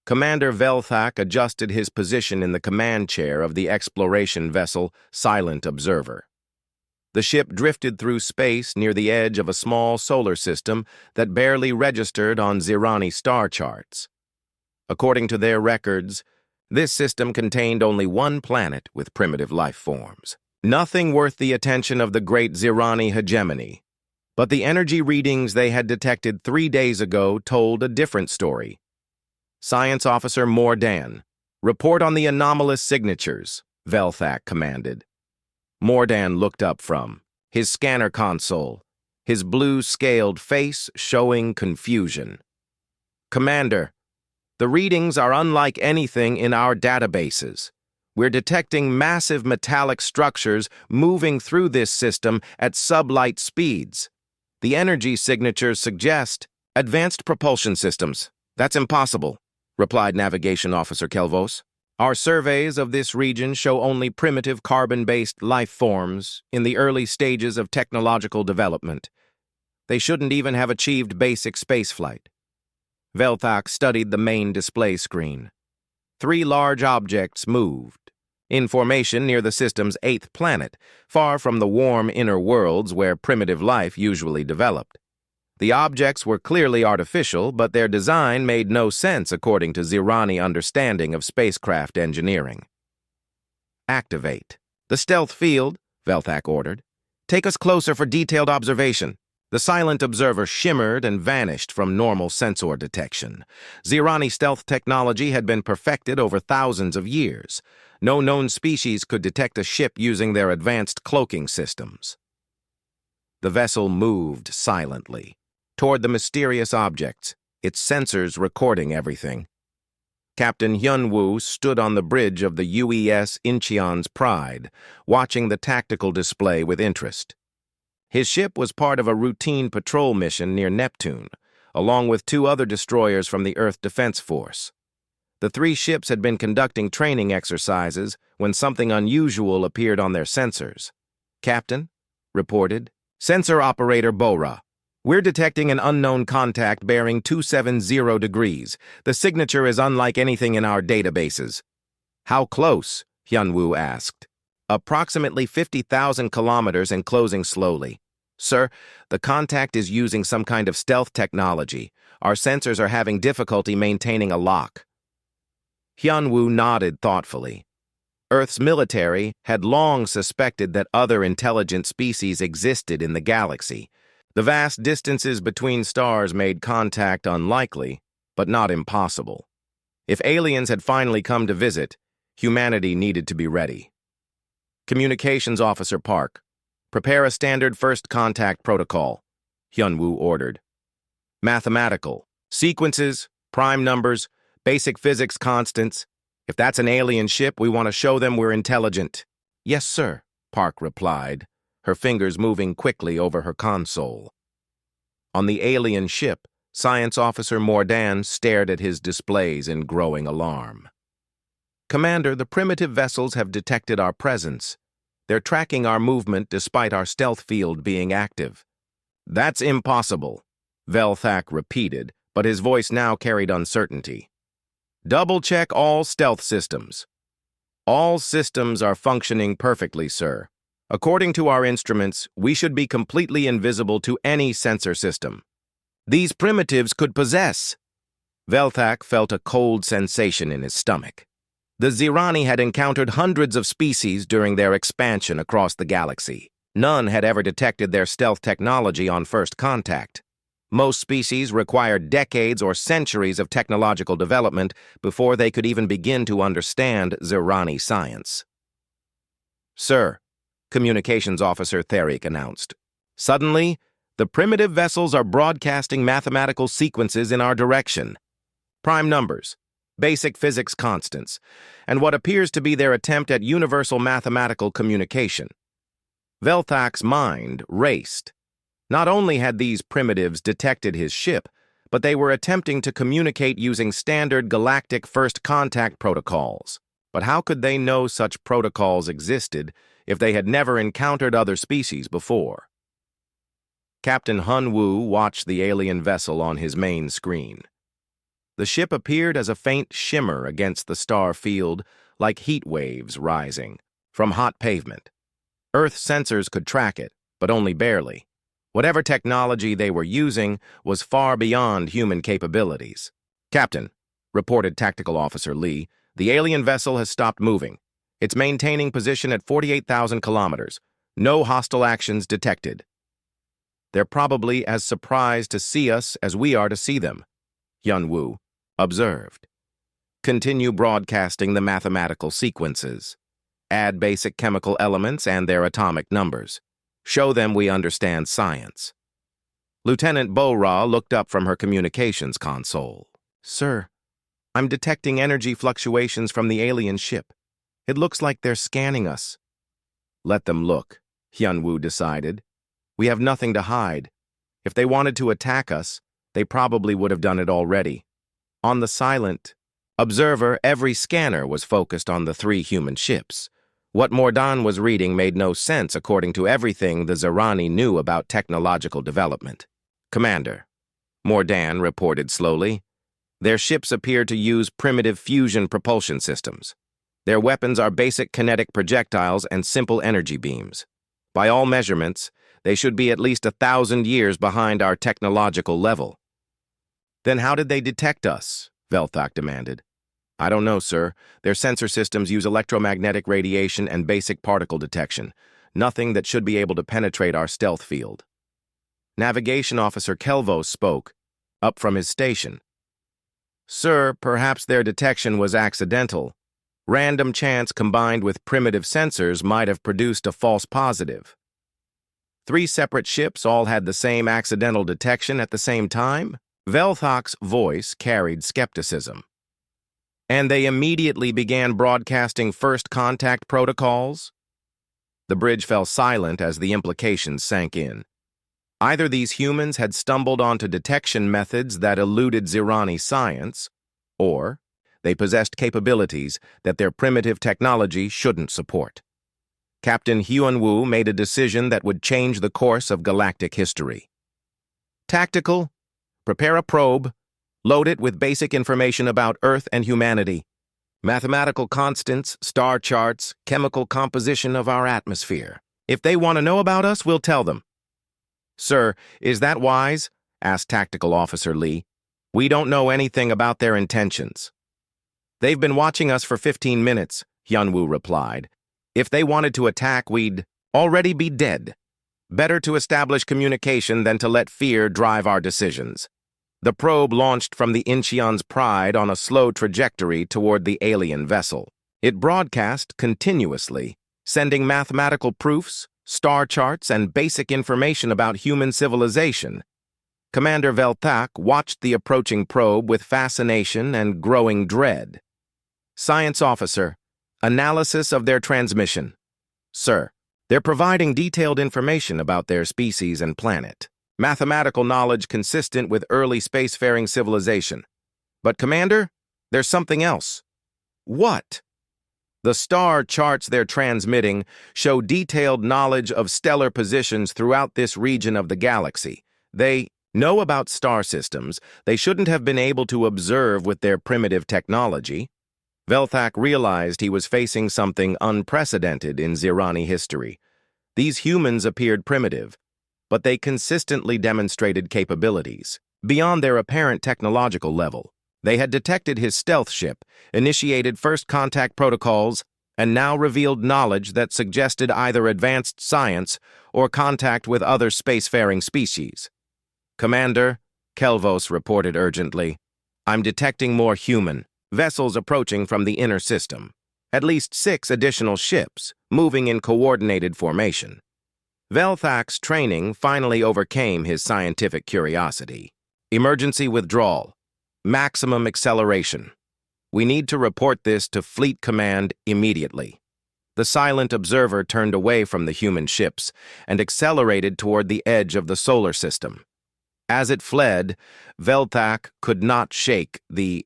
Commander Velthak adjusted his position in the command chair of the exploration vessel Silent Observer. The ship drifted through space near the edge of a small solar system that barely registered on Zirani star charts. According to their records, this system contained only one planet with primitive life forms. Nothing worth the attention of the great Zirani hegemony. But the energy readings they had detected 3 days ago told a different story. Science Officer Mordan, report on the anomalous signatures, Velthak commanded. Mordan looked up from his scanner console, his blue-scaled face showing confusion. Commander, the readings are unlike anything in our databases. We're detecting massive metallic structures moving through this system at sublight speeds. The energy signatures suggest advanced propulsion systems. That's impossible, replied Navigation Officer Kelvos. Our surveys of this region show only primitive carbon-based life forms in the early stages of technological development. They shouldn't even have achieved basic spaceflight. Velthak studied the main display screen. 3 large objects moved, in formation near the system's 8th planet, far from the warm inner worlds where primitive life usually developed. The objects were clearly artificial, but their design made no sense according to Zirani understanding of spacecraft engineering. Activate the stealth field, Velthak ordered. Take us closer for detailed observation. The Silent Observer shimmered and vanished from normal sensor detection. Zirani stealth technology had been perfected over thousands of years. No known species could detect a ship using their advanced cloaking systems. The vessel moved silently toward the mysterious objects, its sensors recording everything. Captain Hyunwoo stood on the bridge of the UES Incheon's Pride, watching the tactical display with interest. His ship was part of a routine patrol mission near Neptune, along with 2 other destroyers from the Earth Defense Force. The 3 ships had been conducting training exercises when something unusual appeared on their sensors. Captain, reported, Sensor Operator Bora. We're detecting an unknown contact bearing 270 degrees. The signature is unlike anything in our databases. How close? Hyunwoo asked. Approximately 50,000 kilometers and closing slowly. Sir, the contact is using some kind of stealth technology. Our sensors are having difficulty maintaining a lock. Hyunwoo nodded thoughtfully. Earth's military had long suspected that other intelligent species existed in the galaxy. The vast distances between stars made contact unlikely, but not impossible. If aliens had finally come to visit, humanity needed to be ready. Communications Officer Park, prepare a standard first contact protocol, Hyunwoo ordered. Mathematical, sequences, prime numbers, basic physics constants. If that's an alien ship, we want to show them we're intelligent. Yes, sir, Park replied, her fingers moving quickly over her console. On the alien ship, Science Officer Mordan stared at his displays in growing alarm. Commander, the primitive vessels have detected our presence. They're tracking our movement despite our stealth field being active. That's impossible, Velthak repeated, but his voice now carried uncertainty. Double-check all stealth systems. All systems are functioning perfectly, sir. According to our instruments, we should be completely invisible to any sensor system. These primitives could possess. Velthak felt a cold sensation in his stomach. The Zirani had encountered hundreds of species during their expansion across the galaxy. None had ever detected their stealth technology on first contact. Most species required decades or centuries of technological development before they could even begin to understand Zirani science. Sir, Communications Officer Therik announced. Suddenly, the primitive vessels are broadcasting mathematical sequences in our direction. Prime numbers, basic physics constants, and what appears to be their attempt at universal mathematical communication. Velthak's mind raced. Not only had these primitives detected his ship, but they were attempting to communicate using standard galactic first contact protocols. But how could they know such protocols existed if they had never encountered other species before? Captain Hyunwoo watched the alien vessel on his main screen. The ship appeared as a faint shimmer against the star field, like heat waves rising from hot pavement. Earth sensors could track it, but only barely. Whatever technology they were using was far beyond human capabilities. "Captain," reported Tactical Officer Lee, "the alien vessel has stopped moving. It's maintaining position at 48,000 kilometers. No hostile actions detected." "They're probably as surprised to see us as we are to see them," Hyun-woo observed. "Continue broadcasting the mathematical sequences. Add basic chemical elements and their atomic numbers. Show them we understand science." Lieutenant Bo-Ra looked up from her communications console. "Sir, I'm detecting energy fluctuations from the alien ship. It looks like they're scanning us." "Let them look," Hyun-woo decided. "We have nothing to hide. If they wanted to attack us, they probably would have done it already." On the silent observer, every scanner was focused on the three human ships. What Mordan was reading made no sense according to everything the Zerani knew about technological development. "Commander," Mordan reported slowly, "their ships appear to use primitive fusion propulsion systems. Their weapons are basic kinetic projectiles and simple energy beams. By all measurements, they should be at least 1,000 years behind our technological level." "Then how did they detect us?" Velthak demanded. "I don't know, sir. Their sensor systems use electromagnetic radiation and basic particle detection. Nothing that should be able to penetrate our stealth field." Navigation Officer Kelvos spoke, up from his station. "Sir, perhaps their detection was accidental. Random chance combined with primitive sensors might have produced a false positive." "Three separate ships all had the same accidental detection at the same time?" Velthak's voice carried skepticism. "And they immediately began broadcasting first contact protocols?" The bridge fell silent as the implications sank in. Either these humans had stumbled onto detection methods that eluded Zerani science, or they possessed capabilities that their primitive technology shouldn't support. Captain Hyun-woo made a decision that would change the course of galactic history. "Tactical, prepare a probe, load it with basic information about Earth and humanity. Mathematical constants, star charts, chemical composition of our atmosphere. If they want to know about us, we'll tell them." "Sir, is that wise?" asked Tactical Officer Lee. "We don't know anything about their intentions." "They've been watching us for 15 minutes, Hyun-woo replied. "If they wanted to attack, we'd already be dead. Better to establish communication than to let fear drive our decisions." The probe launched from the Incheon's Pride on a slow trajectory toward the alien vessel. It broadcast continuously, sending mathematical proofs, star charts, and basic information about human civilization. Commander Velthak watched the approaching probe with fascination and growing dread. "Science Officer, analysis of their transmission." "Sir, they're providing detailed information about their species and planet. Mathematical knowledge consistent with early spacefaring civilization. But, Commander, there's something else." "What?" "The star charts they're transmitting show detailed knowledge of stellar positions throughout this region of the galaxy. They know about star systems they shouldn't have been able to observe with their primitive technology." Velthak realized he was facing something unprecedented in Zerani history. These humans appeared primitive, but they consistently demonstrated capabilities beyond their apparent technological level. They had detected his stealth ship, initiated first contact protocols, and now revealed knowledge that suggested either advanced science or contact with other spacefaring species. "Commander," Kelvos reported urgently, "I'm detecting more human vessels approaching from the inner system. At least 6 additional ships, moving in coordinated formation." Velthak's training finally overcame his scientific curiosity. "Emergency withdrawal. Maximum acceleration. We need to report this to Fleet Command immediately." The silent observer turned away from the human ships and accelerated toward the edge of the solar system. As it fled, Velthak could not shake the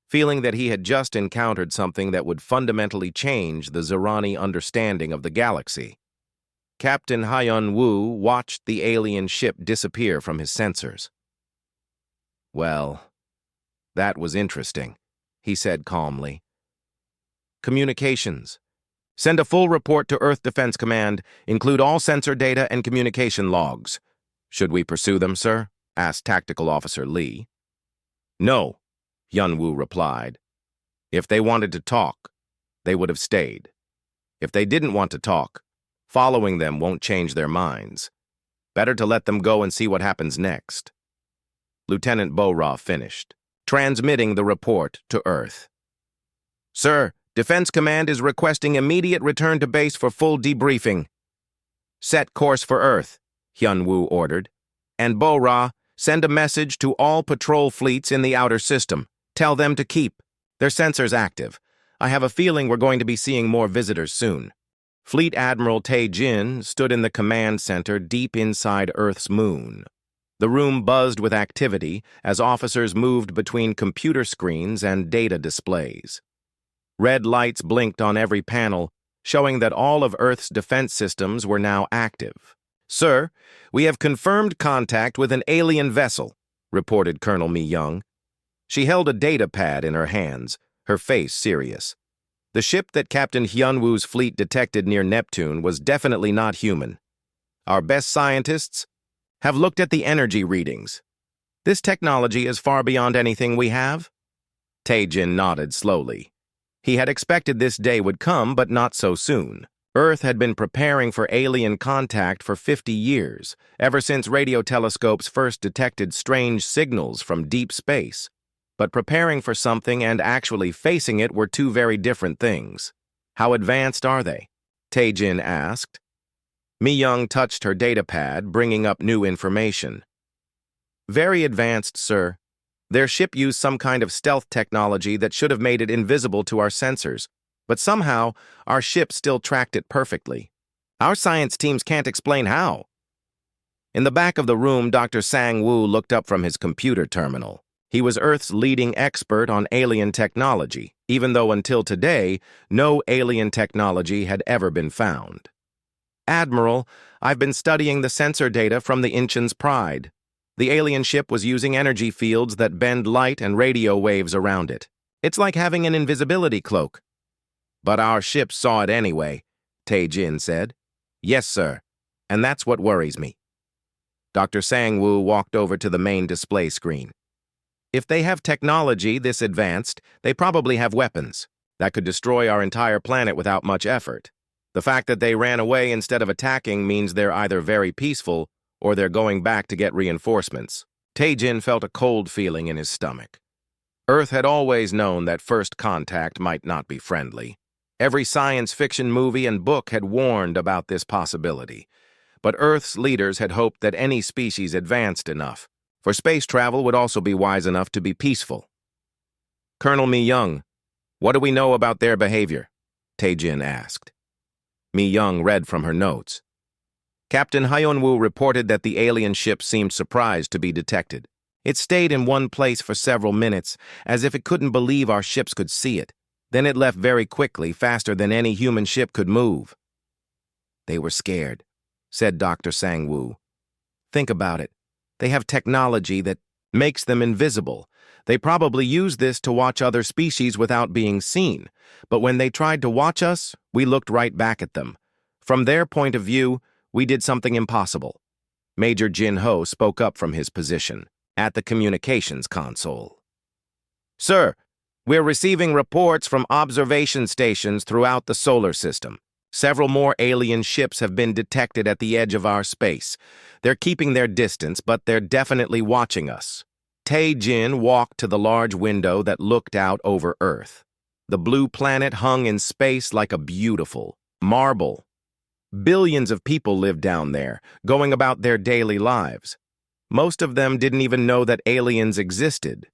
feeling that he had just encountered something that would fundamentally change the Zerani understanding of the galaxy. Captain Hyun-woo watched the alien ship disappear from his sensors. "Well, That was interesting, he said calmly. Communications. Send a full report to Earth Defense Command. Include all sensor data and communication logs. Should we pursue them, sir? Asked Tactical Officer Lee. No, Hyun-woo replied. If they wanted to talk, they would have stayed. If they didn't want to talk, following them won't change their minds. Better to let them go and see what happens next. Lieutenant Bo-Ra finished, transmitting the report to Earth. Sir, Defense Command is requesting immediate return to base for full debriefing. Set course for Earth, Hyun-woo ordered. And Bo-Ra, send a message to all patrol fleets in the outer system. Tell them to keep their sensors active. I have a feeling we're going to be seeing more visitors soon. Fleet Admiral Tae-jin stood in the command center deep inside Earth's moon. The room buzzed with activity as officers moved between computer screens and data displays. Red lights blinked on every panel, showing that all of Earth's defense systems were now active. Sir, we have confirmed contact with an alien vessel, reported Colonel Mi-young. She held a data pad in her hands, her face serious. The ship that Captain Hyun-woo's fleet detected near Neptune was definitely not human. Our best scientists have looked at the energy readings. This technology is far beyond anything we have. Tae-jin nodded slowly. He had expected this day would come, but not so soon. Earth had been preparing for alien contact for 50 years, ever since radio telescopes first detected strange signals from deep space. But preparing for something and actually facing it were two very different things. How advanced are they? Tae-jin asked. Mi-young touched her datapad, bringing up new information. Very advanced, sir. Their ship used some kind of stealth technology that should have made it invisible to our sensors, but somehow our ship still tracked it perfectly. Our science teams can't explain how. In the back of the room, Dr. Sang-woo looked up from his computer terminal. He was Earth's leading expert on alien technology, even though until today, no alien technology had ever been found. Admiral, I've been studying the sensor data from the Incheon's Pride. The alien ship was using energy fields that bend light and radio waves around it. It's like having an invisibility cloak. But our ship saw it anyway, Tae-jin said. Yes, sir, and that's what worries me. Dr. Sang-woo walked over to the main display screen. If they have technology this advanced, they probably have weapons that could destroy our entire planet without much effort. The fact that they ran away instead of attacking means they're either very peaceful or they're going back to get reinforcements. Tae-jin felt a cold feeling in his stomach. Earth had always known that first contact might not be friendly. Every science fiction movie and book had warned about this possibility. But Earth's leaders had hoped that any species advanced enough for space travel would also be wise enough to be peaceful. Colonel Mi-young, what do we know about their behavior? Tae-jin asked. Mi-young read from her notes. Captain Hyun-woo reported that the alien ship seemed surprised to be detected. It stayed in one place for several minutes, as if it couldn't believe our ships could see it. Then it left very quickly, faster than any human ship could move. They were scared, said Dr. Sang-woo. Think about it. They have technology that makes them invisible. They probably use this to watch other species without being seen. But when they tried to watch us, we looked right back at them. From their point of view, we did something impossible. Major Jin-ho spoke up from his position at the communications console. Sir, we're receiving reports from observation stations throughout the solar system. Several more alien ships have been detected at the edge of our space. They're keeping their distance, but they're definitely watching us. Tae-jin walked to the large window that looked out over Earth. The blue planet hung in space like a beautiful marble. Billions of people lived down there, going about their daily lives. Most of them didn't even know that aliens existed.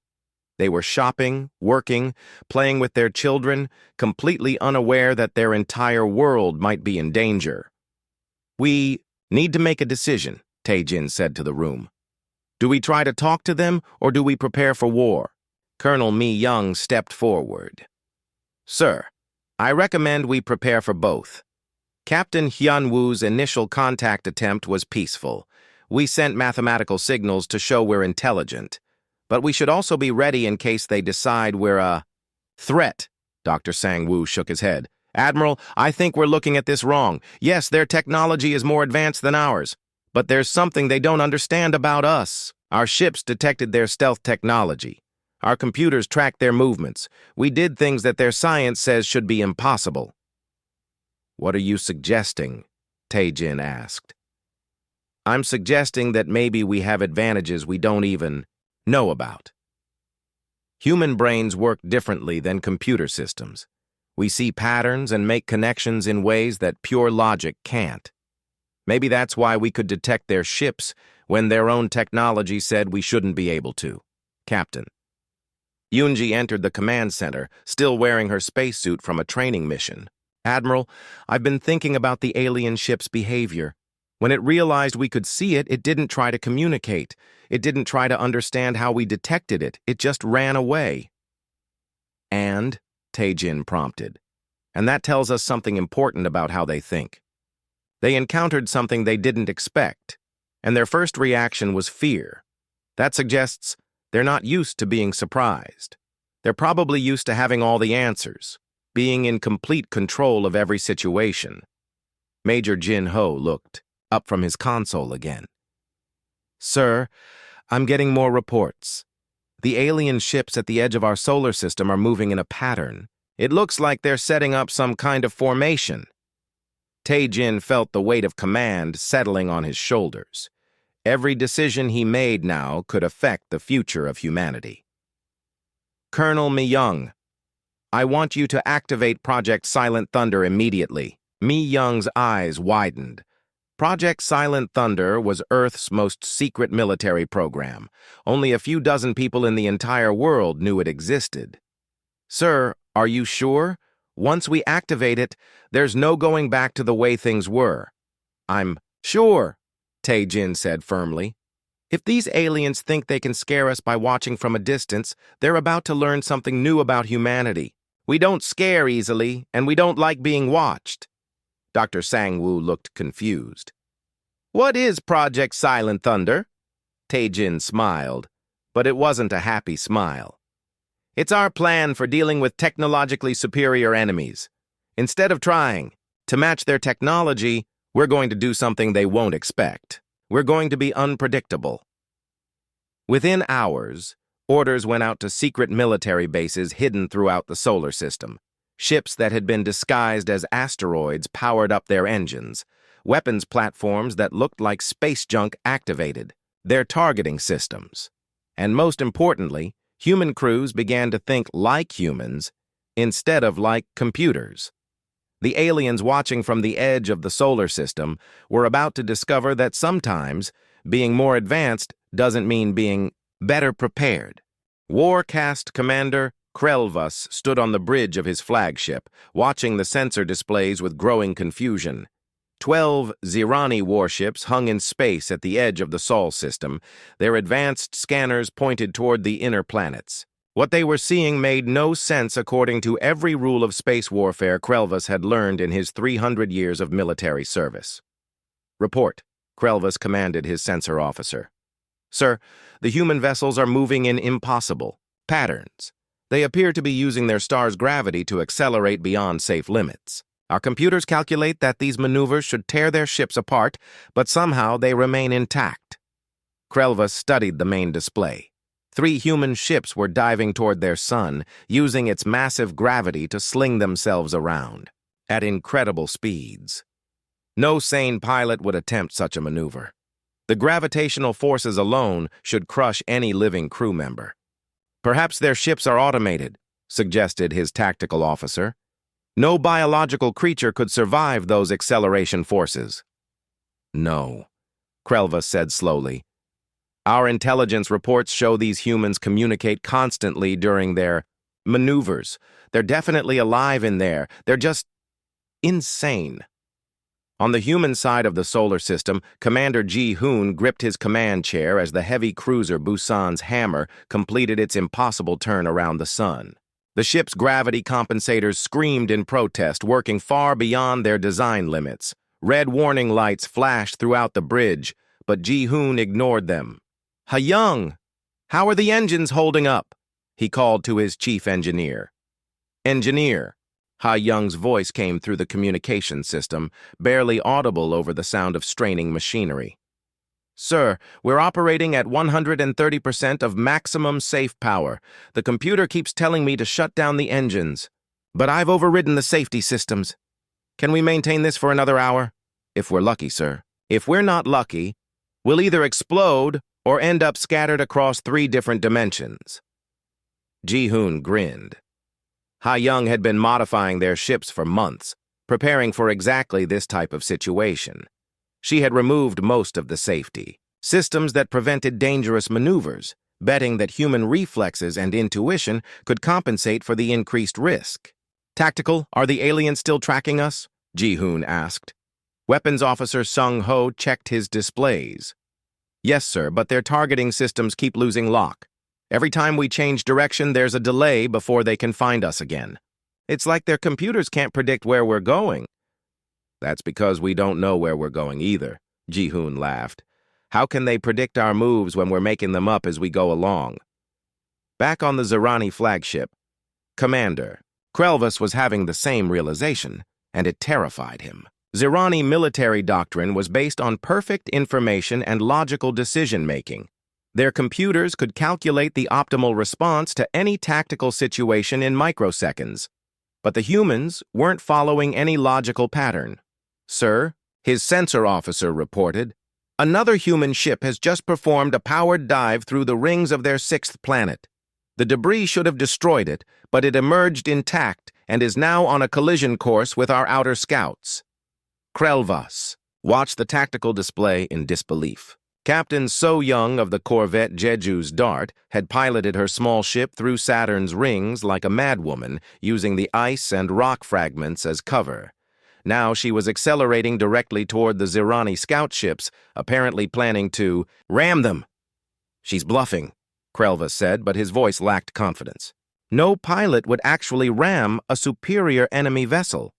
They were shopping, working, playing with their children, completely unaware that their entire world might be in danger. We need to make a decision, Tae-jin said to the room. Do we try to talk to them, or do we prepare for war? Colonel Mi-young stepped forward. Sir, I recommend we prepare for both. Captain Hyun-woo's initial contact attempt was peaceful. We sent mathematical signals to show we're intelligent. But we should also be ready in case they decide we're a threat. Dr. Sang-woo shook his head. Admiral, I think we're looking at this wrong. Yes, their technology is more advanced than ours, but there's something they don't understand about us. Our ships detected their stealth technology. Our computers tracked their movements. We did things that their science says should be impossible. What are you suggesting? Tae-jin asked. I'm suggesting that maybe we have advantages we don't even know about. Human brains work differently than computer systems. We see patterns and make connections in ways that pure logic can't. Maybe that's why we could detect their ships when their own technology said we shouldn't be able to. Captain. Yoonji entered the command center, still wearing her spacesuit from a training mission. Admiral, I've been thinking about the alien ship's behavior. When it realized we could see it, it didn't try to communicate. It didn't try to understand how we detected it. It just ran away. And, Tae-jin prompted, and that tells us something important about how they think. They encountered something they didn't expect, and their first reaction was fear. That suggests they're not used to being surprised. They're probably used to having all the answers, being in complete control of every situation. Major Jin-ho looked up from his console again. Sir, I'm getting more reports. The alien ships at the edge of our solar system are moving in a pattern. It looks like they're setting up some kind of formation. Tae-jin felt the weight of command settling on his shoulders. Every decision he made now could affect the future of humanity. Colonel Mi-young, I want you to activate Project Silent Thunder immediately. Mi-young's eyes widened. Project Silent Thunder was Earth's most secret military program. Only a few dozen people in the entire world knew it existed. Sir, are you sure? Once we activate it, there's no going back to the way things were. I'm sure, Tae-jin said firmly. If these aliens think they can scare us by watching from a distance, they're about to learn something new about humanity. We don't scare easily, and we don't like being watched. Dr. Sang-woo looked confused. What is Project Silent Thunder? Tae-jin smiled, but it wasn't a happy smile. It's our plan for dealing with technologically superior enemies. Instead of trying to match their technology, we're going to do something they won't expect. We're going to be unpredictable. Within hours, orders went out to secret military bases hidden throughout the solar system. Ships that had been disguised as asteroids powered up their engines. Weapons platforms that looked like space junk activated. Their targeting systems. And most importantly, human crews began to think like humans instead of like computers. The aliens watching from the edge of the solar system were about to discover that sometimes being more advanced doesn't mean being better prepared. Warcast Commander Krelvas stood on the bridge of his flagship, watching the sensor displays with growing confusion. 12 Zirani warships hung in space at the edge of the Sol system. Their advanced scanners pointed toward the inner planets. What they were seeing made no sense according to every rule of space warfare Krelvas had learned in his 300 years of military service. Report, Krelvas commanded his sensor officer. Sir, the human vessels are moving in impossible patterns. They appear to be using their star's gravity to accelerate beyond safe limits. Our computers calculate that these maneuvers should tear their ships apart, but somehow they remain intact. Krelvas studied the main display. 3 human ships were diving toward their sun, using its massive gravity to sling themselves around, at incredible speeds. No sane pilot would attempt such a maneuver. The gravitational forces alone should crush any living crew member. Perhaps their ships are automated, suggested his tactical officer. No biological creature could survive those acceleration forces. No, Krelvas said slowly. Our intelligence reports show these humans communicate constantly during their maneuvers. They're definitely alive in there. They're just insane. On the human side of the solar system, Commander Ji-hoon gripped his command chair as the heavy cruiser Busan's Hammer completed its impossible turn around the sun. The ship's gravity compensators screamed in protest, working far beyond their design limits. Red warning lights flashed throughout the bridge, but Ji-hoon ignored them. Ha-young! How are the engines holding up? He called to his chief engineer. Engineer. Ha Young's voice came through the communication system, barely audible over the sound of straining machinery. Sir, we're operating at 130% of maximum safe power. The computer keeps telling me to shut down the engines. But I've overridden the safety systems. Can we maintain this for another hour? If we're lucky, sir. If we're not lucky, we'll either explode or end up scattered across 3 different dimensions. Ji-hoon grinned. Ha Young had been modifying their ships for months, preparing for exactly this type of situation. She had removed most of the safety, systems that prevented dangerous maneuvers, betting that human reflexes and intuition could compensate for the increased risk. Tactical, are the aliens still tracking us? Ji-hoon asked. Weapons Officer Sung-ho checked his displays. Yes, sir, but their targeting systems keep losing lock. Every time we change direction, there's a delay before they can find us again. It's like their computers can't predict where we're going. That's because we don't know where we're going either, Ji-hoon laughed. How can they predict our moves when we're making them up as we go along? Back on the Zirani flagship, Commander, Krelvis was having the same realization, and it terrified him. Zirani military doctrine was based on perfect information and logical decision-making. Their computers could calculate the optimal response to any tactical situation in microseconds. But the humans weren't following any logical pattern. Sir, his sensor officer reported, another human ship has just performed a powered dive through the rings of their 6th planet. The debris should have destroyed it, but it emerged intact and is now on a collision course with our outer scouts. Krelvis watched the tactical display in disbelief. Captain So Young of the corvette Jeju's Dart had piloted her small ship through Saturn's rings like a madwoman, using the ice and rock fragments as cover. Now she was accelerating directly toward the Zirani scout ships, apparently planning to ram them. She's bluffing, Krelvis said, but his voice lacked confidence. No pilot would actually ram a superior enemy vessel.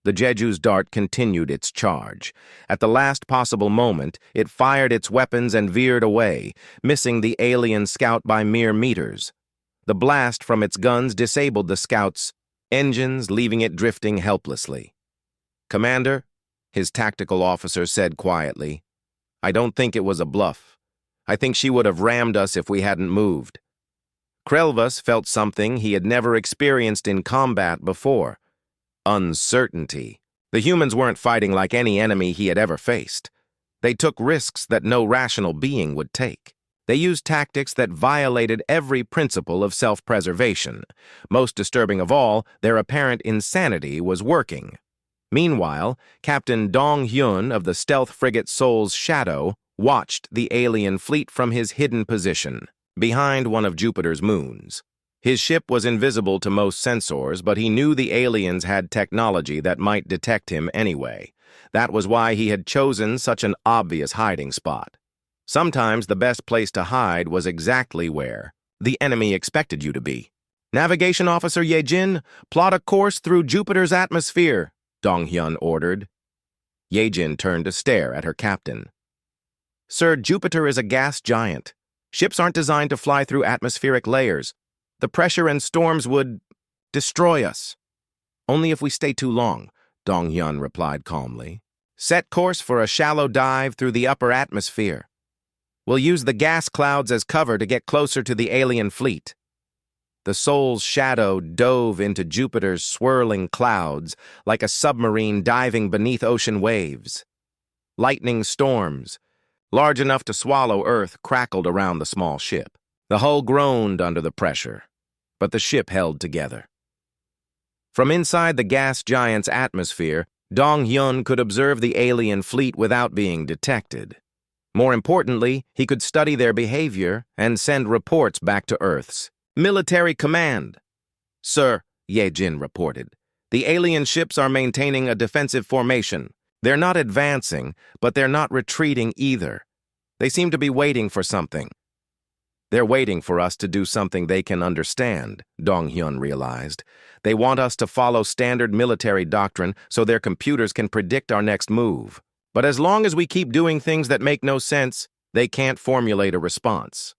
The Jeju's Dart continued its charge. At the last possible moment, it fired its weapons and veered away, missing the alien scout by mere meters. The blast from its guns disabled the scout's engines, leaving it drifting helplessly. Commander, his tactical officer said quietly, I don't think it was a bluff. I think she would have rammed us if we hadn't moved. Krelvis felt something he had never experienced in combat before. Uncertainty. The humans weren't fighting like any enemy he had ever faced. They took risks that no rational being would take. They used tactics that violated every principle of self-preservation. Most disturbing of all, their apparent insanity was working. Meanwhile, Captain Dong-hyun of the stealth frigate Seoul's Shadow watched the alien fleet from his hidden position, behind one of Jupiter's moons. His ship was invisible to most sensors, but he knew the aliens had technology that might detect him anyway. That was why he had chosen such an obvious hiding spot. Sometimes the best place to hide was exactly where the enemy expected you to be. Navigation Officer Ye-jin, plot a course through Jupiter's atmosphere, Dong-hyun ordered. Ye-jin turned to stare at her captain. Sir, Jupiter is a gas giant. Ships aren't designed to fly through atmospheric layers. The pressure and storms would destroy us. Only if we stay too long, Dong-hyun replied calmly. Set course for a shallow dive through the upper atmosphere. We'll use the gas clouds as cover to get closer to the alien fleet. The Seoul's Shadow dove into Jupiter's swirling clouds like a submarine diving beneath ocean waves. Lightning storms, large enough to swallow Earth, crackled around the small ship. The hull groaned under the pressure, but the ship held together. From inside the gas giant's atmosphere, Dong-hyun could observe the alien fleet without being detected. More importantly, he could study their behavior and send reports back to Earth's military command. Sir, Ye-jin reported, the alien ships are maintaining a defensive formation. They're not advancing, but they're not retreating either. They seem to be waiting for something. They're waiting for us to do something they can understand, Dong-hyun realized. They want us to follow standard military doctrine so their computers can predict our next move. But as long as we keep doing things that make no sense, they can't formulate a response.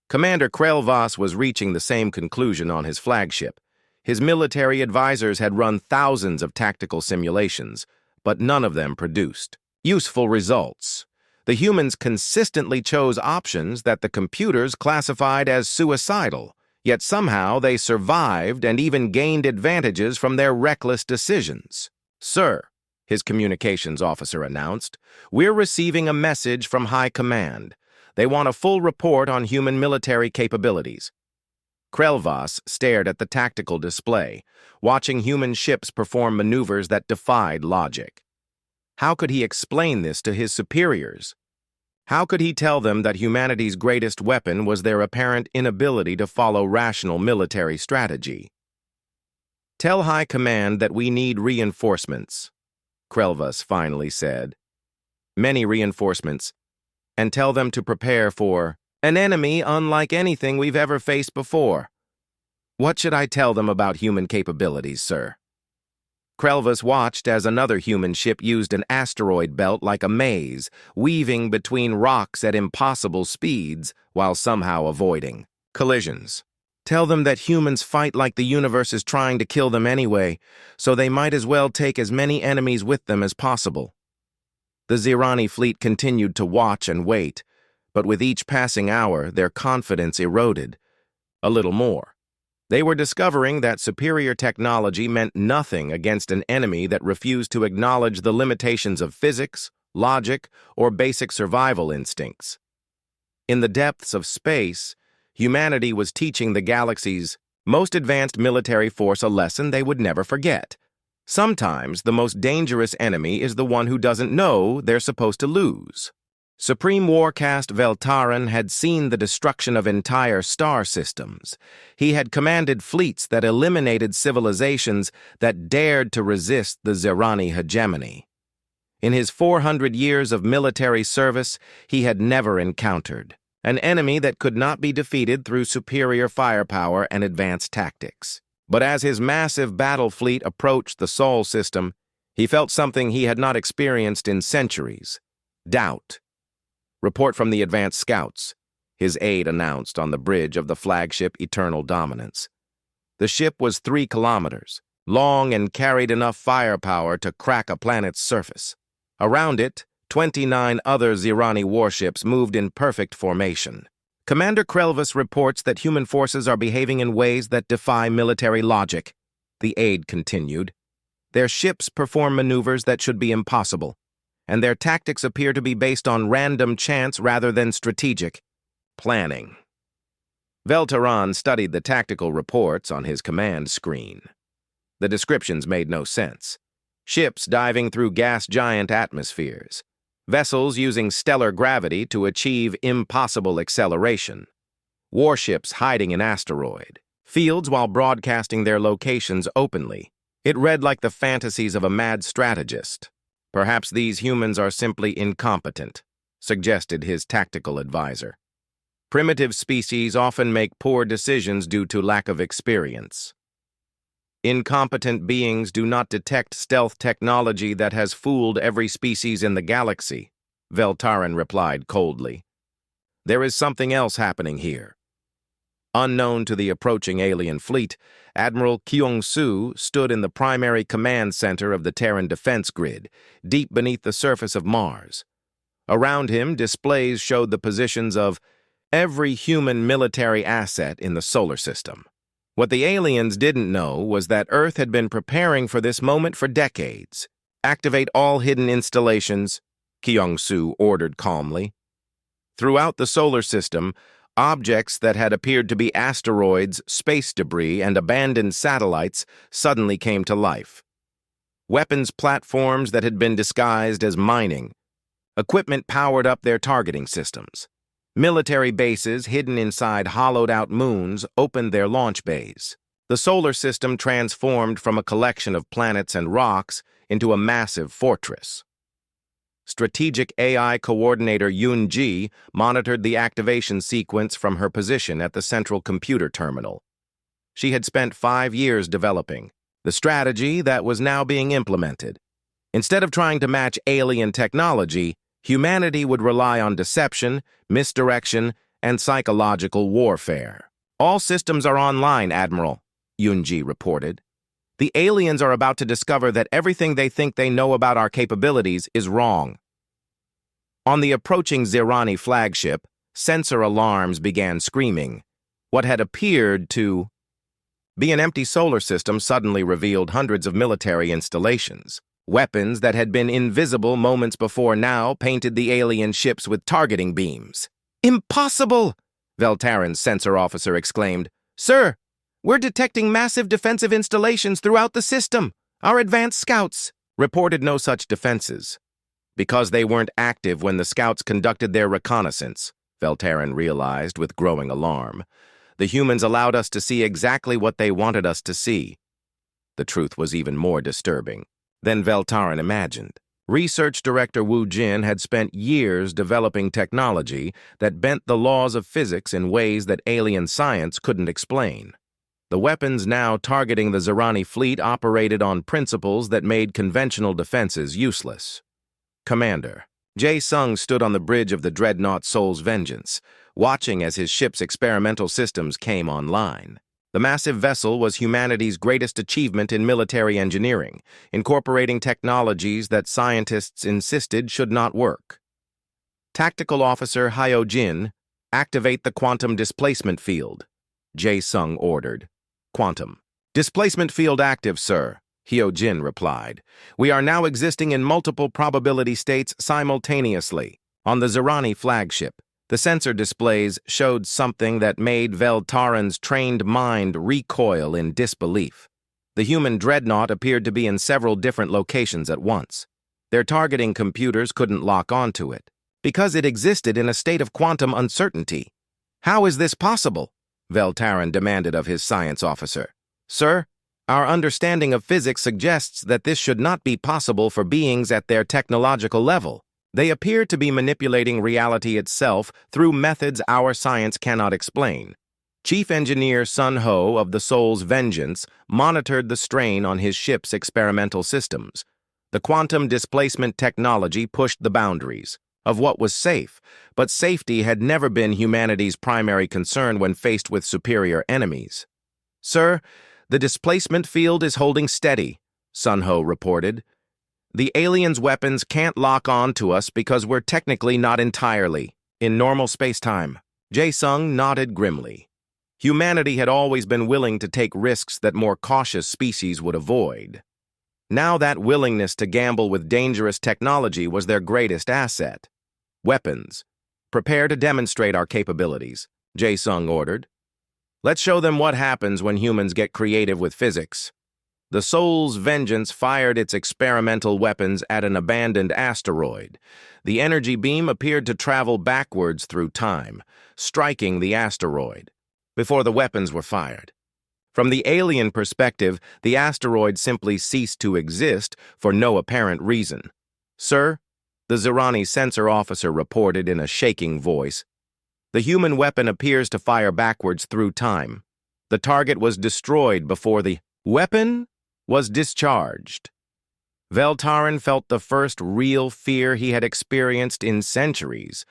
Commander Krelvas was reaching the same conclusion on his flagship. His military advisors had run thousands of tactical simulations, but none of them produced useful results. The humans consistently chose options that the computers classified as suicidal, yet somehow they survived and even gained advantages from their reckless decisions. "Sir," his communications officer announced, "we're receiving a message from High Command. They want a full report on human military capabilities." Krelvas stared at the tactical display, watching human ships perform maneuvers that defied logic. How could he explain this to his superiors? How could he tell them that humanity's greatest weapon was their apparent inability to follow rational military strategy? "Tell High Command that we need reinforcements," Krelvas finally said. "Many reinforcements, and tell them to prepare for an enemy unlike anything we've ever faced before." "What should I tell them about human capabilities, sir?" Krelvas watched as another human ship used an asteroid belt like a maze, weaving between rocks at impossible speeds while somehow avoiding collisions. "Tell them that humans fight like the universe is trying to kill them anyway, so they might as well take as many enemies with them as possible." The Zirani fleet continued to watch and wait, but with each passing hour, their confidence eroded. A little more. They were discovering that superior technology meant nothing against an enemy that refused to acknowledge the limitations of physics, logic, or basic survival instincts. In the depths of space, humanity was teaching the galaxy's most advanced military force a lesson they would never forget. Sometimes the most dangerous enemy is the one who doesn't know they're supposed to lose. Supreme Warcast Veltaran had seen the destruction of entire star systems. He had commanded fleets that eliminated civilizations that dared to resist the Zirani hegemony. In his 400 years of military service, he had never encountered an enemy that could not be defeated through superior firepower and advanced tactics. But as his massive battle fleet approached the Sol system, he felt something he had not experienced in centuries: doubt. "Report from the advanced scouts," his aide announced on the bridge of the flagship Eternal Dominance. The ship was 3 kilometers long and carried enough firepower to crack a planet's surface. Around it, 29 other Zirani warships moved in perfect formation. "Commander Krelvas reports that human forces are behaving in ways that defy military logic," the aide continued. "Their ships perform maneuvers that should be impossible, and their tactics appear to be based on random chance rather than strategic planning." Veltaran studied the tactical reports on his command screen. The descriptions made no sense. Ships diving through gas giant atmospheres, vessels using stellar gravity to achieve impossible acceleration, warships hiding in asteroid fields while broadcasting their locations openly. It read like the fantasies of a mad strategist. "Perhaps these humans are simply incompetent," suggested his tactical advisor. "Primitive species often make poor decisions due to lack of experience." "Incompetent beings do not detect stealth technology that has fooled every species in the galaxy," Veltaran replied coldly. "There is something else happening here." Unknown to the approaching alien fleet, Admiral Kyung-Soo stood in the primary command center of the Terran defense grid, deep beneath the surface of Mars. Around him, displays showed the positions of every human military asset in the solar system. What the aliens didn't know was that Earth had been preparing for this moment for decades. "Activate all hidden installations," Kyung-Soo ordered calmly. Throughout the solar system, objects that had appeared to be asteroids, space debris, and abandoned satellites suddenly came to life. Weapons platforms that had been disguised as mining. Equipment powered up their targeting systems. Military bases hidden inside hollowed-out moons opened their launch bays. The solar system transformed from a collection of planets and rocks into a massive fortress. Strategic AI Coordinator Yoon-ji monitored the activation sequence from her position at the central computer terminal. She had spent 5 years developing the strategy that was now being implemented. Instead of trying to match alien technology, humanity would rely on deception, misdirection, and psychological warfare. All systems are online, Admiral, Yunji reported. The aliens are about to discover that everything they think they know about our capabilities is wrong. On the approaching Zirani flagship, sensor alarms began screaming. What had appeared to be an empty solar system suddenly revealed hundreds of military installations. Weapons that had been invisible moments before now painted the alien ships with targeting beams. "Impossible!" Veltaran's sensor officer exclaimed. "Sir, we're detecting massive defensive installations throughout the system. Our advanced scouts reported no such defenses. Because they weren't active when the scouts conducted their reconnaissance," Veltaran realized with growing alarm. "The humans allowed us to see exactly what they wanted us to see." The truth was even more disturbing than Veltaran imagined. Research Director Wu Jin had spent years developing technology that bent the laws of physics in ways that alien science couldn't explain. The weapons now targeting the Zirani fleet operated on principles that made conventional defenses useless. Commander Jae Sung stood on the bridge of the dreadnought Soul's Vengeance, watching as his ship's experimental systems came online. The massive vessel was humanity's greatest achievement in military engineering, incorporating technologies that scientists insisted should not work. Tactical Officer Hyo Jin, activate the quantum displacement field, Jae Sung ordered. Quantum displacement field active, sir, Hyo Jin replied. "We are now existing in multiple probability states simultaneously. On the Zirani flagship, the sensor displays showed something that made Veltaran's trained mind recoil in disbelief. The human dreadnought appeared to be in several different locations at once. Their targeting computers couldn't lock onto it, because it existed in a state of quantum uncertainty. "How is this possible?" Veltaran demanded of his science officer. "Sir, our understanding of physics suggests that this should not be possible for beings at their technological level. They appear to be manipulating reality itself through methods our science cannot explain." Chief Engineer Sun Ho of the Soul's Vengeance monitored the strain on his ship's experimental systems. The quantum displacement technology pushed the boundaries of what was safe, but safety had never been humanity's primary concern when faced with superior enemies. "Sir, the displacement field is holding steady," Sun Ho reported. "The aliens' weapons can't lock on to us because we're technically not entirely in normal space-time." Jae Sung nodded grimly. Humanity had always been willing to take risks that more cautious species would avoid. Now that willingness to gamble with dangerous technology was their greatest asset. "Weapons, prepare to demonstrate our capabilities," Jae Sung ordered. "Let's show them what happens when humans get creative with physics." The Soul's Vengeance fired its experimental weapons at an abandoned asteroid. The energy beam appeared to travel backwards through time, striking the asteroid before the weapons were fired. From the alien perspective, the asteroid simply ceased to exist for no apparent reason. "Sir," the Zirani sensor officer reported in a shaking voice, "the human weapon appears to fire backwards through time. The target was destroyed before the weapon was discharged." Veltaran felt the first real fear he had experienced in centuries.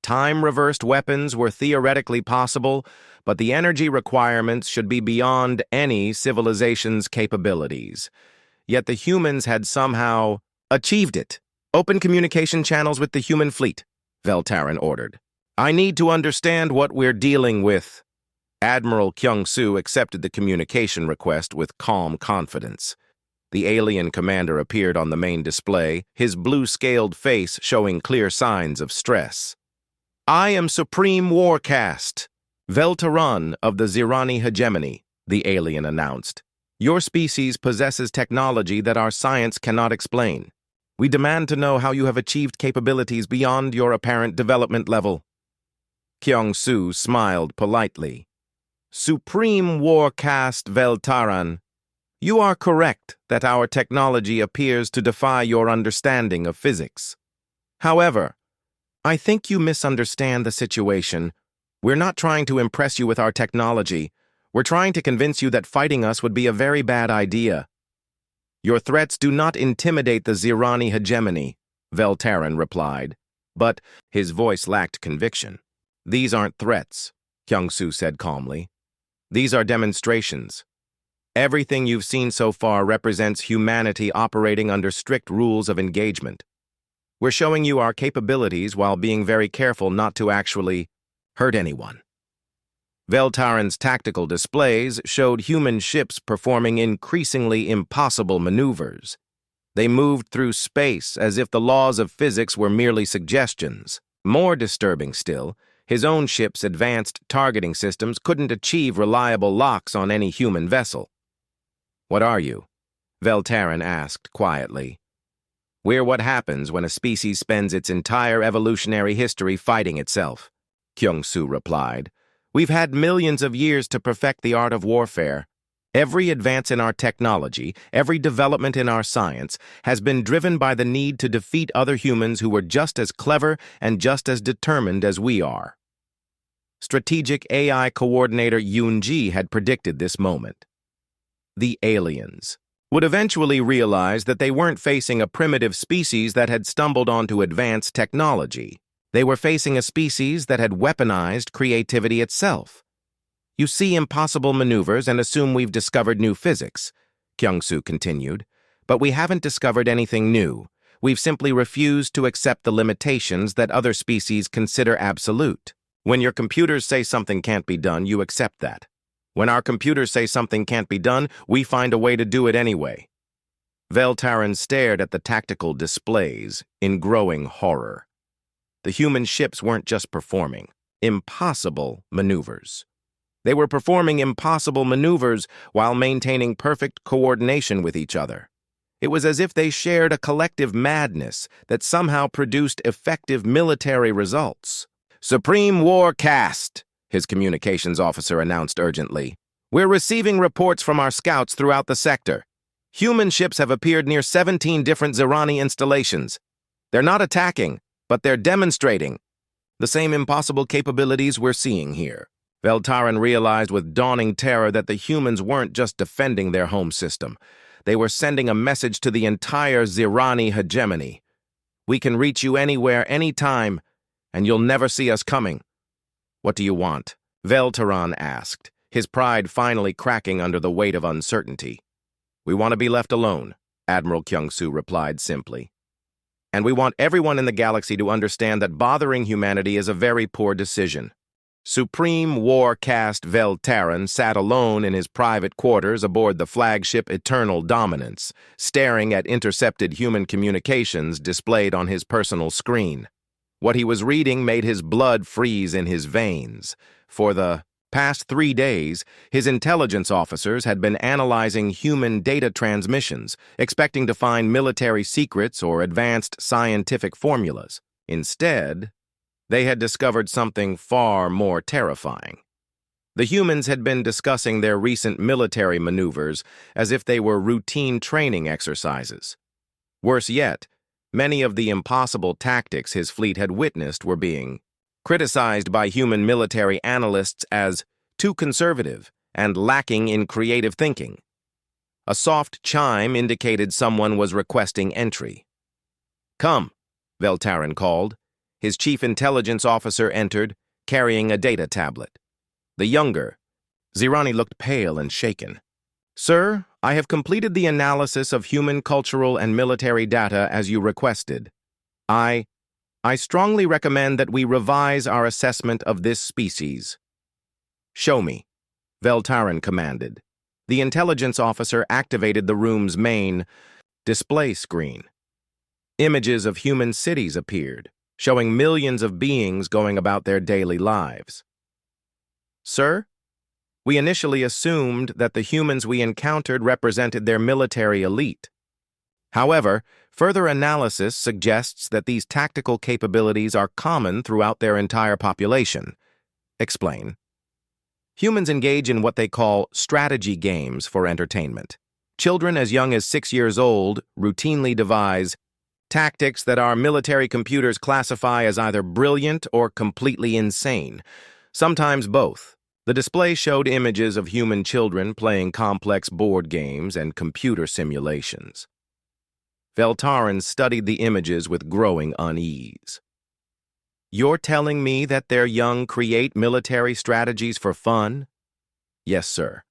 Time-reversed weapons were theoretically possible, but the energy requirements should be beyond any civilization's capabilities. Yet the humans had somehow achieved it. "Open communication channels with the human fleet," Veltaran ordered. "I need to understand what we're dealing with." Admiral Kyung-soo accepted the communication request with calm confidence. The alien commander appeared on the main display, his blue-scaled face showing clear signs of stress. "I am Supreme Warcast, Veltaran of the Zirani hegemony," the alien announced. "Your species possesses technology that our science cannot explain. We demand to know how you have achieved capabilities beyond your apparent development level." Kyung-soo smiled politely. "Supreme Warcast Veltaran, you are correct that our technology appears to defy your understanding of physics. However, I think you misunderstand the situation. We're not trying to impress you with our technology. We're trying to convince you that fighting us would be a very bad idea. Your threats do not intimidate the Zirani hegemony," Veltaran replied, but his voice lacked conviction. These aren't threats, Kyung-soo said calmly. These are demonstrations. Everything you've seen so far represents humanity operating under strict rules of engagement. We're showing you our capabilities while being very careful not to actually hurt anyone. Veltaran's tactical displays showed human ships performing increasingly impossible maneuvers. They moved through space as if the laws of physics were merely suggestions. More disturbing still, his own ship's advanced targeting systems couldn't achieve reliable locks on any human vessel. "What are you?" Veltaran asked quietly. "We're what happens when a species spends its entire evolutionary history fighting itself," Kyung-soo replied. "We've had millions of years to perfect the art of warfare. Every advance in our technology, every development in our science, has been driven by the need to defeat other humans who were just as clever and just as determined as we are." Strategic AI Coordinator Yoon-ji had predicted this moment. The aliens would eventually realize that they weren't facing a primitive species that had stumbled onto advanced technology. They were facing a species that had weaponized creativity itself. "You see impossible maneuvers and assume we've discovered new physics," Kyung-soo continued. "But we haven't discovered anything new. We've simply refused to accept the limitations that other species consider absolute. When your computers say something can't be done, you accept that. When our computers say something can't be done, we find a way to do it anyway." Veltaran stared at the tactical displays in growing horror. The human ships weren't just performing impossible maneuvers. They were performing impossible maneuvers while maintaining perfect coordination with each other. It was as if they shared a collective madness that somehow produced effective military results. "Supreme War Cast," his communications officer announced urgently. "We're receiving reports from our scouts throughout the sector. Human ships have appeared near 17 different Zirani installations. They're not attacking, but they're demonstrating the same impossible capabilities we're seeing here." Veltaran realized with dawning terror that the humans weren't just defending their home system. They were sending a message to the entire Zirani hegemony. "We can reach you anywhere, anytime, and you'll never see us coming." "What do you want?" Veltaran asked, his pride finally cracking under the weight of uncertainty. "We want to be left alone," Admiral Kyung-soo replied simply. "And we want everyone in the galaxy to understand that bothering humanity is a very poor decision." Supreme War Cast Veltaran sat alone in his private quarters aboard the flagship Eternal Dominance, staring at intercepted human communications displayed on his personal screen. What he was reading made his blood freeze in his veins. For the past 3 days, his intelligence officers had been analyzing human data transmissions, expecting to find military secrets or advanced scientific formulas. Instead, they had discovered something far more terrifying. The humans had been discussing their recent military maneuvers as if they were routine training exercises. Worse yet, many of the impossible tactics his fleet had witnessed were being criticized by human military analysts as too conservative and lacking in creative thinking. A soft chime indicated someone was requesting entry. "Come," Veltaran called. His chief intelligence officer entered, carrying a data tablet. The younger Zirani looked pale and shaken. "Sir, I have completed the analysis of human cultural and military data as you requested. I strongly recommend that we revise our assessment of this species." "Show me," Veltaran commanded. The intelligence officer activated the room's main display screen. Images of human cities appeared, showing millions of beings going about their daily lives. "Sir, we initially assumed that the humans we encountered represented their military elite. However, further analysis suggests that these tactical capabilities are common throughout their entire population." Explain. Humans engage in what they call strategy games for entertainment. Children as young as 6 years old routinely devise tactics that our military computers classify as either brilliant or completely insane, sometimes both. The display showed images of human children playing complex board games and computer simulations. Veltaran studied the images with growing unease. You're telling me that their young create military strategies for fun? Yes, sir.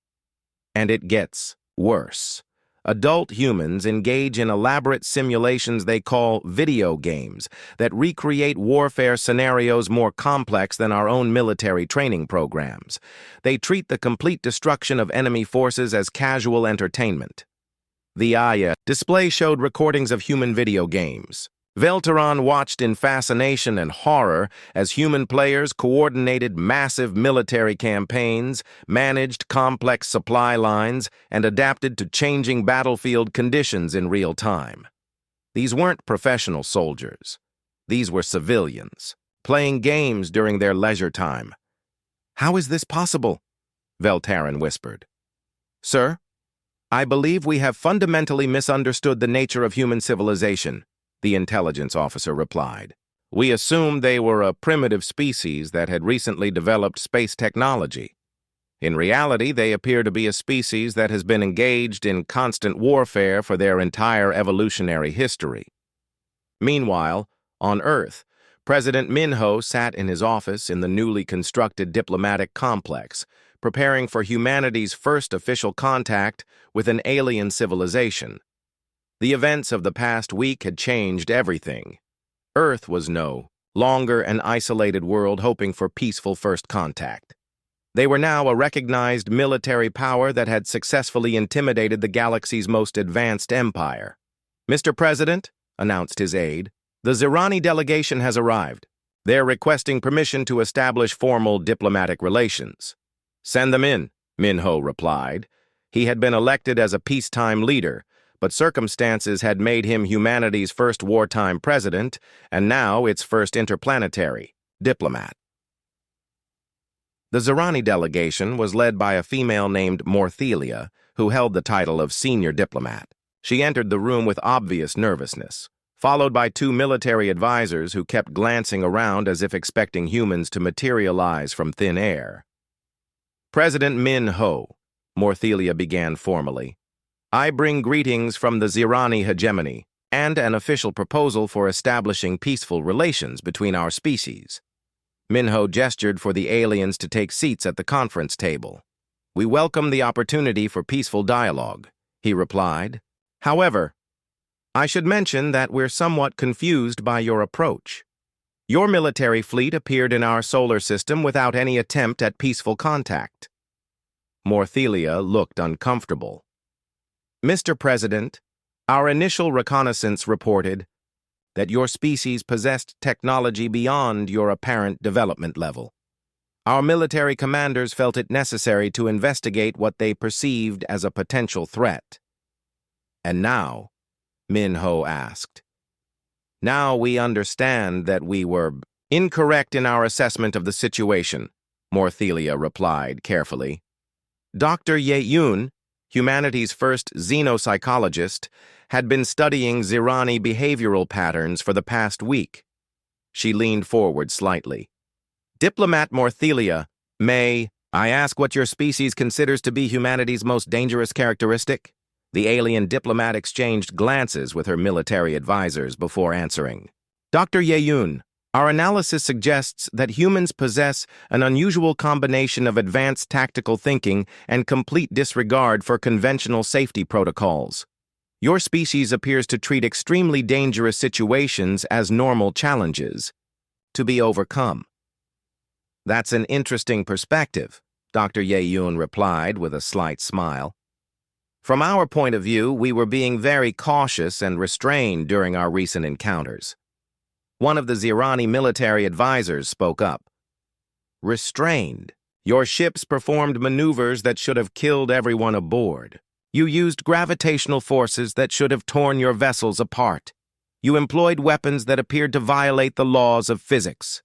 And it gets worse. Adult humans engage in elaborate simulations they call video games that recreate warfare scenarios more complex than our own military training programs. They treat the complete destruction of enemy forces as casual entertainment. The Aya display showed recordings of human video games. Velteron watched in fascination and horror as human players coordinated massive military campaigns, managed complex supply lines, and adapted to changing battlefield conditions in real time. These weren't professional soldiers. These were civilians, playing games during their leisure time. "How is this possible?" Velteron whispered. "Sir, I believe we have fundamentally misunderstood the nature of human civilization," the intelligence officer replied. "We assumed they were a primitive species that had recently developed space technology. In reality, they appear to be a species that has been engaged in constant warfare for their entire evolutionary history." Meanwhile, on Earth, President Minho sat in his office in the newly constructed diplomatic complex, preparing for humanity's first official contact with an alien civilization. The events of the past week had changed everything. Earth was no longer an isolated world hoping for peaceful first contact. They were now a recognized military power that had successfully intimidated the galaxy's most advanced empire. "Mr. President," announced his aide, "the Zirani delegation has arrived. They're requesting permission to establish formal diplomatic relations." "Send them in," Minho replied. He had been elected as a peacetime leader, but circumstances had made him humanity's first wartime president, and now its first interplanetary diplomat. The Zirani delegation was led by a female named Morthelia, who held the title of senior diplomat. She entered the room with obvious nervousness, followed by two military advisors who kept glancing around as if expecting humans to materialize from thin air. "President Minho," Morthelia began formally, "I bring greetings from the Zirani hegemony and an official proposal for establishing peaceful relations between our species." Minho gestured for the aliens to take seats at the conference table. "We welcome the opportunity for peaceful dialogue," he replied. "However, I should mention that we're somewhat confused by your approach. Your military fleet appeared in our solar system without any attempt at peaceful contact." Morthelia looked uncomfortable. "Mr. President, our initial reconnaissance reported that your species possessed technology beyond your apparent development level. Our military commanders felt it necessary to investigate what they perceived as a potential threat." "And now," Minho asked, "now we understand that we were incorrect in our assessment of the situation," Morthelia replied carefully. "Dr. Ye-Yun, humanity's first xenopsychologist, had been studying Zirani behavioral patterns for the past week." She leaned forward slightly. "Diplomat Morthelia, may I ask what your species considers to be humanity's most dangerous characteristic?" The alien diplomat exchanged glances with her military advisors before answering. "Dr. Ye-Yun, our analysis suggests that humans possess an unusual combination of advanced tactical thinking and complete disregard for conventional safety protocols. Your species appears to treat extremely dangerous situations as normal challenges to be overcome." "That's an interesting perspective," Dr. Ye-Yun replied with a slight smile. "From our point of view, we were being very cautious and restrained during our recent encounters." One of the Zirani military advisors spoke up. "Restrained? Your ships performed maneuvers that should have killed everyone aboard. You used gravitational forces that should have torn your vessels apart. You employed weapons that appeared to violate the laws of physics."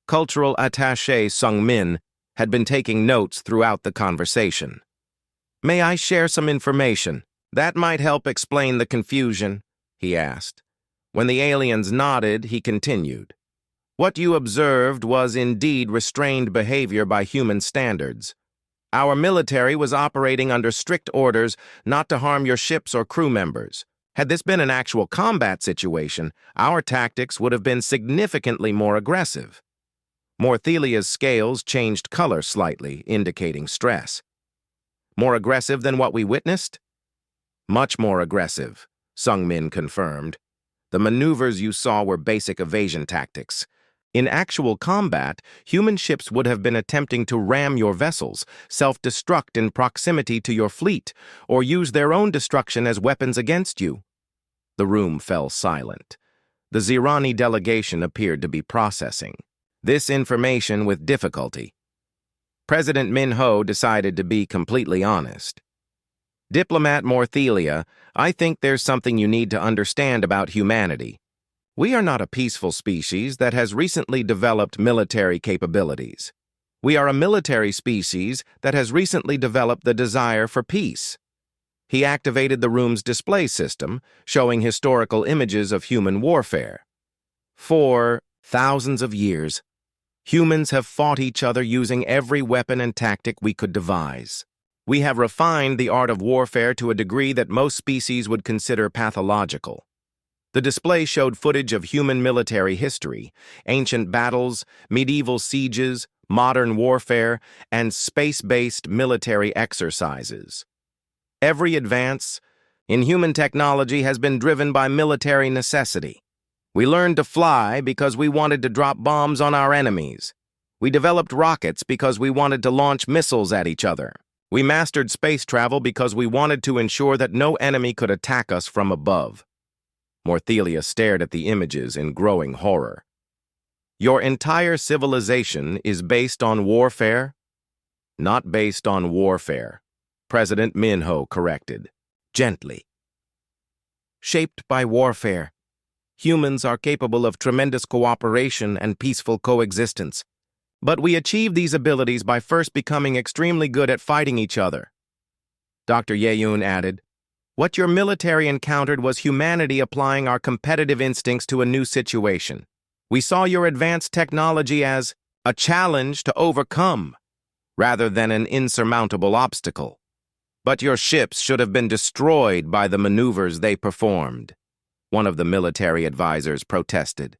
Cultural attaché Sung Min had been taking notes throughout the conversation. "May I share some information? That might help explain the confusion," he asked. When the aliens nodded, he continued. "What you observed was indeed restrained behavior by human standards. Our military was operating under strict orders not to harm your ships or crew members. Had this been an actual combat situation, our tactics would have been significantly more aggressive. Morthelia's scales changed color slightly, indicating stress. More aggressive than what we witnessed? Much more aggressive, Sung-min confirmed. The maneuvers you saw were basic evasion tactics. In actual combat, human ships would have been attempting to ram your vessels, self-destruct in proximity to your fleet, or use their own destruction as weapons against you. The room fell silent. The Zirani delegation appeared to be processing this information with difficulty. President Min-ho decided to be completely honest. Diplomat Morthelia, I think there's something you need to understand about humanity. We are not a peaceful species that has recently developed military capabilities. We are a military species that has recently developed the desire for peace. He activated the room's display system, showing historical images of human warfare. For thousands of years, humans have fought each other using every weapon and tactic we could devise. We have refined the art of warfare to a degree that most species would consider pathological. The display showed footage of human military history, ancient battles, medieval sieges, modern warfare, and space-based military exercises. Every advance in human technology has been driven by military necessity. We learned to fly because we wanted to drop bombs on our enemies. We developed rockets because we wanted to launch missiles at each other. We mastered space travel because we wanted to ensure that no enemy could attack us from above. Morthelia stared at the images in growing horror. Your entire civilization is based on warfare? Not based on warfare, President Min-ho corrected, gently. Shaped by warfare, humans are capable of tremendous cooperation and peaceful coexistence. But we achieve these abilities by first becoming extremely good at fighting each other. Dr. Yeun added, what your military encountered was humanity applying our competitive instincts to a new situation. We saw your advanced technology as a challenge to overcome, rather than an insurmountable obstacle. But your ships should have been destroyed by the maneuvers they performed, one of the military advisors protested.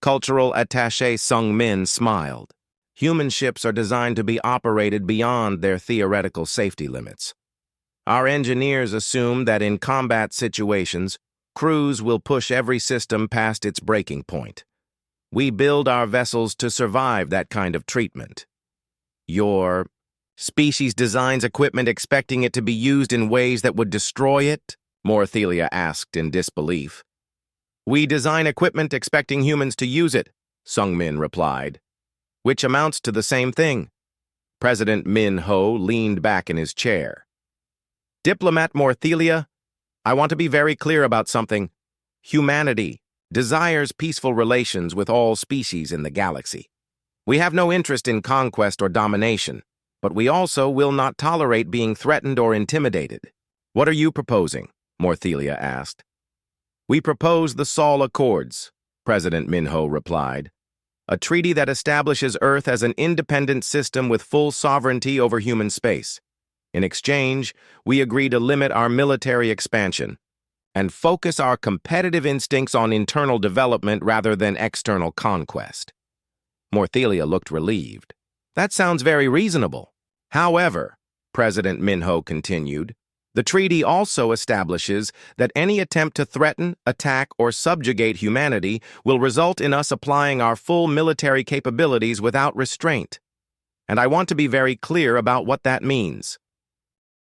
Cultural attaché Sung-min smiled. Human ships are designed to be operated beyond their theoretical safety limits. Our engineers assume that in combat situations, crews will push every system past its breaking point. We build our vessels to survive that kind of treatment. Your species designs equipment expecting it to be used in ways that would destroy it? Morthelia asked in disbelief. We design equipment expecting humans to use it, Sung-min replied, which amounts to the same thing. President Min-ho leaned back in his chair. Diplomat Morthelia, I want to be very clear about something. Humanity desires peaceful relations with all species in the galaxy. We have no interest in conquest or domination, but we also will not tolerate being threatened or intimidated. What are you proposing? Morthelia asked. We propose the Sol Accords, President Min-ho replied. A treaty that establishes Earth as an independent system with full sovereignty over human space. In exchange, we agree to limit our military expansion and focus our competitive instincts on internal development rather than external conquest. Morthelia looked relieved. That sounds very reasonable. However, President Min-ho continued, the treaty also establishes that any attempt to threaten, attack, or subjugate humanity will result in us applying our full military capabilities without restraint. And I want to be very clear about what that means.